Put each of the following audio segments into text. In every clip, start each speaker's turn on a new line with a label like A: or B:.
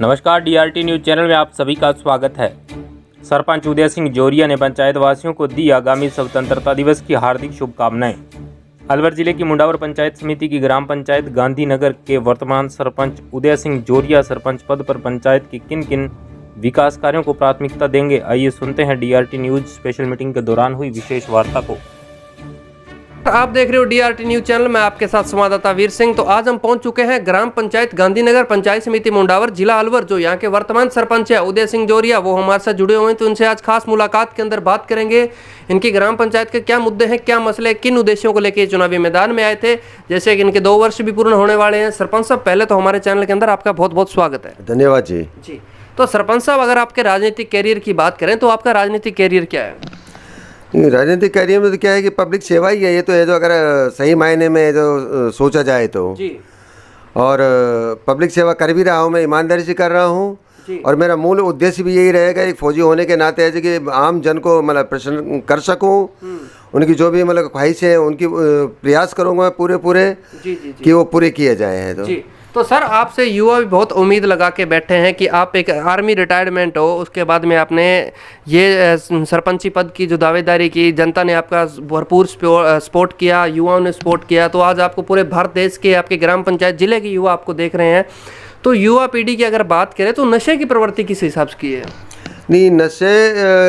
A: नमस्कार, DRT news channel में आप सभी का स्वागत है। सरपंच उदय सिंह जोरिया ने पंचायत वासियों को दी आगामी स्वतंत्रता दिवस की हार्दिक शुभकामनाएं। अलवर जिले की मुंडावर पंचायत समिति की ग्राम पंचायत गांधीनगर के वर्तमान सरपंच उदय सिंह जोरिया सरपंच पद पर पंचायत के किन किन विकास कार्यों को प्राथमिकता देंगे, आइए सुनते हैं डीआरटी न्यूज स्पेशल मीटिंग के दौरान हुई विशेष वार्ता को।
B: आप देख रहे हो डीआरटी न्यूज चैनल में, आपके साथ संवाददाता वीर सिंह। तो आज हम पहुंच चुके हैं ग्राम पंचायत गांधीनगर पंचायत समिति मुंडावर जिला अलवर। जो यहाँ के वर्तमान सरपंच है उदय सिंह जोरिया, वो हमारे साथ जुड़े हुए हैं। तो इनसे आज खास मुलाकात के अंदर बात करेंगे इनकी ग्राम पंचायत के क्या मुद्दे हैं, क्या मसले, किन उद्देश्यों को लेकर चुनावी मैदान में आए थे। जैसे कि इनके 2 वर्ष भी पूर्ण होने वाले हैं। सरपंच साहब, पहले तो हमारे चैनल के अंदर आपका बहुत बहुत स्वागत है।
C: धन्यवाद जी।
B: जी, तो सरपंच साहब, अगर आपके राजनीतिक कैरियर की बात करें तो आपका राजनीतिक कैरियर क्या है?
C: राजनीतिक कार्य में तो क्या है कि पब्लिक सेवा ही है, ये तो है जो अगर सही मायने में जो सोचा जाए तो
B: जी।
C: और पब्लिक सेवा कर भी रहा हूँ, मैं ईमानदारी से कर रहा हूँ। और मेरा मूल उद्देश्य भी यही रहेगा, एक फौजी होने के नाते है कि आम जन को मतलब प्रसन्न कर सकूँ। उनकी जो भी मतलब ख्वाहिश है उनकी प्रयास करूँगा पूरे कि वो पूरे किए जाए हैं।
B: तो सर, आपसे युवा भी बहुत उम्मीद लगा के बैठे हैं कि आप एक आर्मी रिटायरमेंट हो, उसके बाद में आपने ये सरपंची पद की जो दावेदारी की, जनता ने आपका भरपूर सपोर्ट किया, युवाओं ने सपोर्ट किया। तो आज आपको पूरे भारत देश के, आपके ग्राम पंचायत जिले के युवा आपको देख रहे हैं। तो युवा पीढ़ी की अगर बात करें तो नशे की प्रवृत्ति किस हिसाब से की है?
C: नहीं, नशे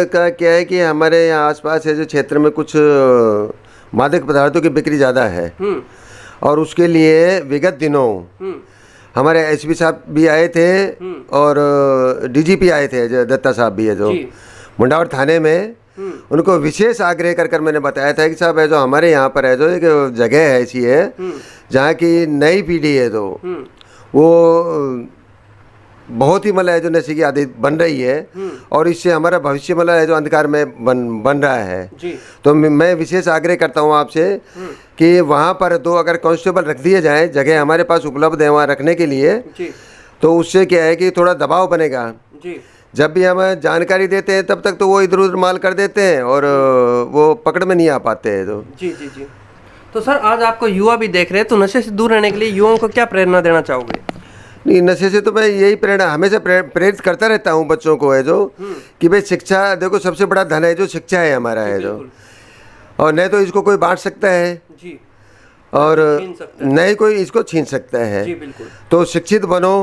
C: का क्या है कि हमारे यहाँ आसपास है जो क्षेत्र में कुछ मादक पदार्थों की बिक्री ज़्यादा है। और उसके लिए विगत दिनों हमारे एसपी साहब भी आए थे और डीजीपी आए थे, जो दत्ता साहब भी है जो मुंडावर थाने में। उनको विशेष आग्रह कर मैंने बताया था कि साहब है जो हमारे यहाँ पर है जो एक जगह है ऐसी है जहाँ की नई पीढ़ी है तो वो बहुत ही मतलब है जो नशे की आदत बन रही है और इससे हमारा भविष्य मतलब है जो अंधकार में बन रहा है। तो मैं विशेष आग्रह करता हूँ आपसे कि वहाँ पर 2 अगर कांस्टेबल रख दिए जाएं, जगह हमारे पास उपलब्ध है वहाँ रखने के लिए, तो उससे क्या है कि थोड़ा दबाव बनेगा। जब भी हम जानकारी देते हैं तब तक तो वो इधर उधर माल कर देते हैं और वो पकड़ में नहीं आ पाते हैं। तो
B: जी। तो सर, आज आपको युवा भी देख रहे हैं, तो नशे से दूर रहने के लिए युवाओं को क्या प्रेरणा देना चाहोगे?
C: नहीं, नशे से तो मैं यही प्रेरणा हमेशा प्रेरित करता रहता हूँ बच्चों को है जो कि भाई शिक्षा, देखो सबसे बड़ा धन है जो शिक्षा है हमारा है जो, और नहीं तो इसको कोई बांट सकता है
B: जी,
C: और नहीं कोई इसको छीन सकता है
B: जी, बिल्कुल।
C: तो शिक्षित बनो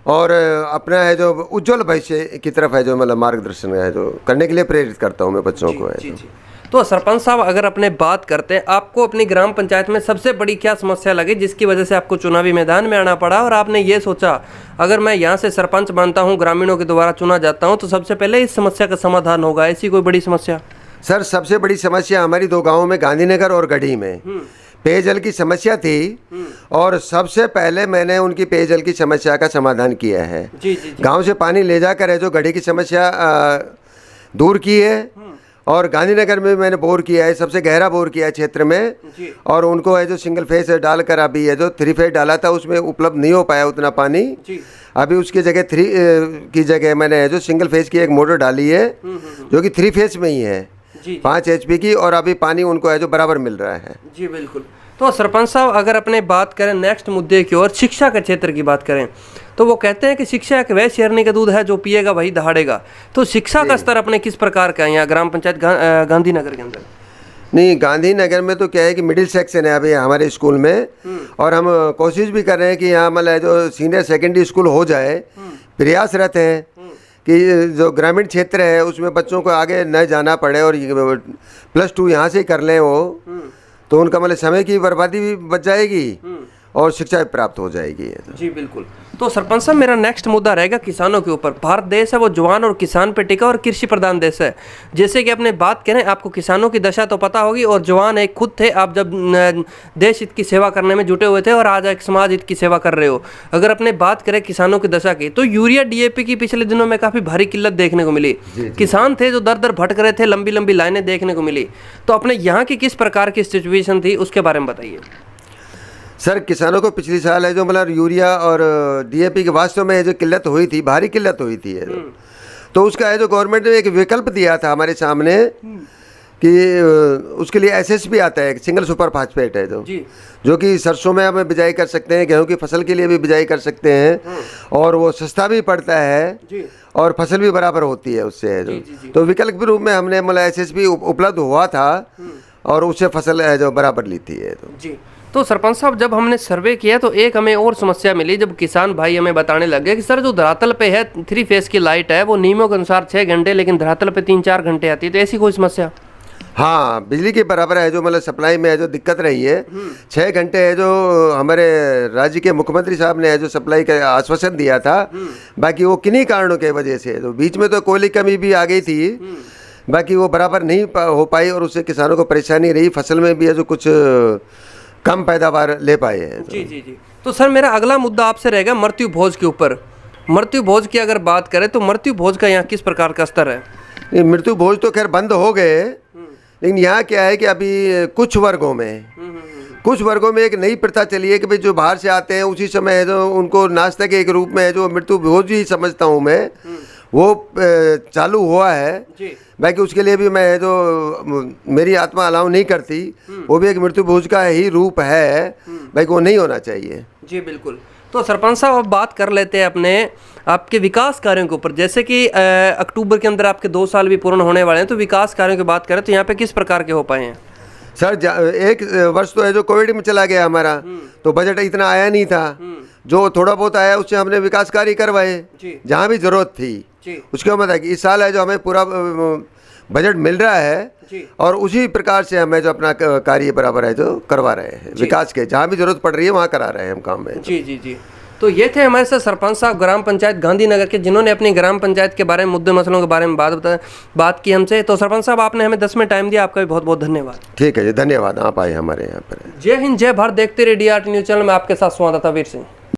C: और अपना है जो उज्जवल भविष्य की तरफ है जो मतलब मार्गदर्शन है जो करने के लिए प्रेरित करता हूँ मैं बच्चों को है।
B: तो सरपंच साहब, अगर अपने बात करते हैं, आपको अपनी ग्राम पंचायत में सबसे बड़ी क्या समस्या लगी जिसकी वजह से आपको चुनावी मैदान में आना पड़ा और आपने ये सोचा अगर मैं यहाँ से सरपंच बनता हूँ, ग्रामीणों के द्वारा चुना जाता हूँ, तो सबसे पहले इस समस्या का समाधान होगा? ऐसी कोई बड़ी समस्या?
C: सर, सबसे बड़ी समस्या हमारी 2 गाँवों में, गांधीनगर और गढ़ी में पेयजल की समस्या थी और सबसे पहले मैंने उनकी पेयजल की समस्या का समाधान किया है। गाँव से पानी ले जाकर है जो गढ़ी की समस्या दूर की है और गांधीनगर में मैंने बोर किया है, सबसे गहरा बोर किया है क्षेत्र में। और उनको है जो सिंगल फेस डालकर अभी है जो 3 फेस डाला था उसमें उपलब्ध नहीं हो पाया उतना पानी। अभी उसकी जगह 3 की जगह मैंने है जो सिंगल फेस की एक मोटर डाली है जो कि 3 फेस में ही है 5 HP की, और अभी पानी उनको है जो बराबर मिल रहा है। जी
B: बिल्कुल। तो सरपंच साहब, अगर अपने बात करें नेक्स्ट मुद्दे की ओर, शिक्षा के क्षेत्र की बात करें, तो वो कहते हैं कि शिक्षा एक वह शेरनी का दूध है जो पिएगा वही दहाड़ेगा। तो शिक्षा का स्तर अपने किस प्रकार का है यहाँ ग्राम पंचायत गांधीनगर के अंदर?
C: नहीं, गांधीनगर में तो क्या है कि मिडिल सेक्शन है अभी हमारे स्कूल में और हम कोशिश भी कर रहे हैं कि यहाँ मतलब जो सीनियर सेकेंडरी स्कूल हो जाए। प्रयासरत हैं कि जो ग्रामीण क्षेत्र है उसमें बच्चों को आगे न जाना पड़े और +2 यहाँ से ही कर लें वो, तो उनका मतलब समय की बर्बादी भी बच जाएगी और शिक्षा भी प्राप्त हो जाएगी।
B: जी बिल्कुल। तो सरपंच साहब, मेरा नेक्स्ट मुद्दा रहेगा किसानों के ऊपर। भारत देश है वो जवान और किसान पे टिका और कृषि प्रधान देश है। जैसे कि अपने बात करें, आपको किसानों की दशा तो पता होगी, और जवान एक खुद थे आप जब देश हित की सेवा करने में जुटे हुए थे और आज एक समाज हित की सेवा कर रहे हो। अगर अपने बात करें किसानों की दशा की, तो यूरिया DAP की पिछले दिनों में काफ़ी भारी किल्लत देखने को मिली। किसान थे जो दर भटक रहे थे, लंबी लंबी लाइनें देखने को मिली। तो अपने यहाँ की किस प्रकार की सिचुएशन थी उसके बारे में बताइए।
C: सर, किसानों को पिछली साल है जो मतलब यूरिया और DAP के वास्तव में जो किल्लत हुई थी, भारी किल्लत हुई थी तो उसका है जो गवर्नमेंट ने एक विकल्प दिया था हमारे सामने कि उसके लिए एसएसपी आता है, सिंगल सुपर फास्फेट है जो कि सरसों में हमें बिजाई कर सकते हैं, गेहूं की फसल के लिए भी बिजाई कर सकते हैं, और वो सस्ता भी पड़ता है और फसल भी बराबर होती है उससे है जो। तो विकल्प के रूप में हमने मतलब एसएसपी उपलब्ध हुआ था और उससे फसल है जो बराबर ली थी है
B: तो सरपंच साहब, जब हमने सर्वे किया तो एक हमें और समस्या मिली, जब किसान भाई हमें बताने लग गए कि सर जो धरातल पे है 3 फेज की लाइट है वो नियमों के अनुसार 6 घंटे, लेकिन धरातल पे 3-4 घंटे आती है, तो ऐसी कोई समस्या?
C: हाँ, बिजली के बराबर है जो मतलब सप्लाई में है जो दिक्कत रही है। 6 घंटे है जो हमारे राज्य के मुख्यमंत्री साहब ने है जो सप्लाई का आश्वासन दिया था, बाकी वो किन्हीं कारणों के वजह से तो बीच में तो कोयले कमी भी आ गई थी, बाकी वो बराबर नहीं हो पाई और उससे किसानों को परेशानी रही, फसल में भी है जो कुछ कम पैदावार ले पाए हैं।
B: जी। तो सर मेरा अगला मुद्दा आपसे रहेगा मृत्यु भोज के ऊपर। मृत्यु भोज की अगर बात करें तो मृत्यु भोज का यहाँ किस प्रकार का स्तर है?
C: मृत्यु भोज तो खैर बंद हो गए, लेकिन यहाँ क्या है कि अभी कुछ वर्गों में एक नई प्रथा चली है कि भाई जो बाहर से आते हैं उसी समय है जो उनको नाश्ते के एक रूप में है जो मृत्यु भोज ही समझता हूँ मैं, वो चालू हुआ है। बाकी उसके लिए भी मैं जो मेरी आत्मा अलाउ नहीं करती, वो भी एक मृत्यु भोज का ही रूप है, भाई वो नहीं होना चाहिए।
B: जी बिल्कुल। तो सरपंच साहब अब बात कर लेते हैं अपने आपके विकास कार्यों के ऊपर, जैसे कि अक्टूबर के अंदर आपके 2 साल भी पूर्ण होने वाले हैं, तो विकास कार्यों की बात करें तो यहाँ पे किस प्रकार के हो पाए हैं?
C: सर एक वर्ष तो है जो कोविड में चला गया हमारा, तो बजट इतना आया नहीं था, जो थोड़ा बहुत आया उससे हमने विकास कार्य करवाए जहाँ भी जरूरत थी। उसके बाद इस साल है जो हमें पूरा बजट मिल रहा है और उसी प्रकार से हमें जो अपना कार्य बराबर है जो करवा रहे हैं, विकास के जहाँ भी जरूरत पड़ रही है वहाँ करा रहे हैं हम काम में।
B: जी। तो ये थे हमारे साथ सरपंच साहब ग्राम पंचायत गांधीनगर के, जिन्होंने अपनी ग्राम पंचायत के बारे में मुद्दे मसलों के बारे में बात की हमसे। तो सरपंच साहब आपने हमें 10 मिनट टाइम दिया, आपका भी बहुत बहुत धन्यवाद।
C: ठीक है जी, धन्यवाद, आप आए हमारे यहाँ पर।
B: जय हिंद, जय भारत। देखते रहिए DRT न्यूज़ चैनल में, आपके साथ संवाददाता वीर सिंह।